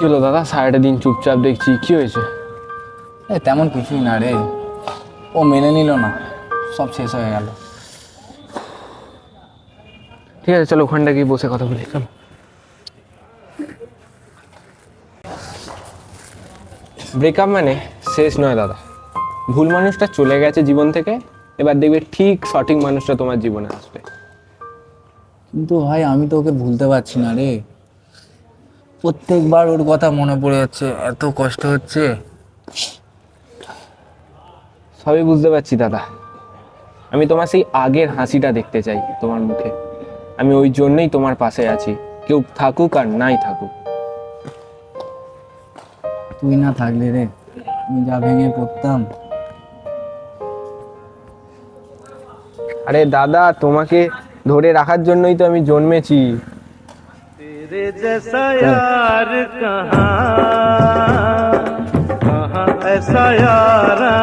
হলো দাদা, সারাটা দিন চুপচাপ দেখছি, কি হয়েছে? তেমন কিছুই না রে, ও মেনে নিল না, সব শেষ হয়ে গেল। ঠিক আছে, চলো ওখানটা গিয়ে বসে কথা বলি, চলো। ব্রেকআপ মানে শেষ নয় দাদা, ভুল মানুষটা চলে গেছে জীবন থেকে, এবার দেখবে ঠিক সঠিক মানুষটা তোমার জীবনে আসবে। কিন্তু ভাই আমি তো ওকে ভুলতে পারছি না রে, প্রত্যেকবার ওর কথা মনে পড়ে যাচ্ছে, এত কষ্ট হচ্ছে। সবই বুঝতে পারছি দাদা, আমি তোমার সেই আগের হাসিটা দেখতে চাই তোমার মুখে। আমি ওই জন্যই তোমার পাশে আছি, কেউ থাকুক আর নাই থাকুক। তুই না থাকলে রে, আমি যা ভেঙে পড়তাম। আরে দাদা, তোমাকে ধরে রাখার জন্যই তো আমি জন্মেছি। तेरे जैसा यार कहाँ कहाँ ऐसा यार।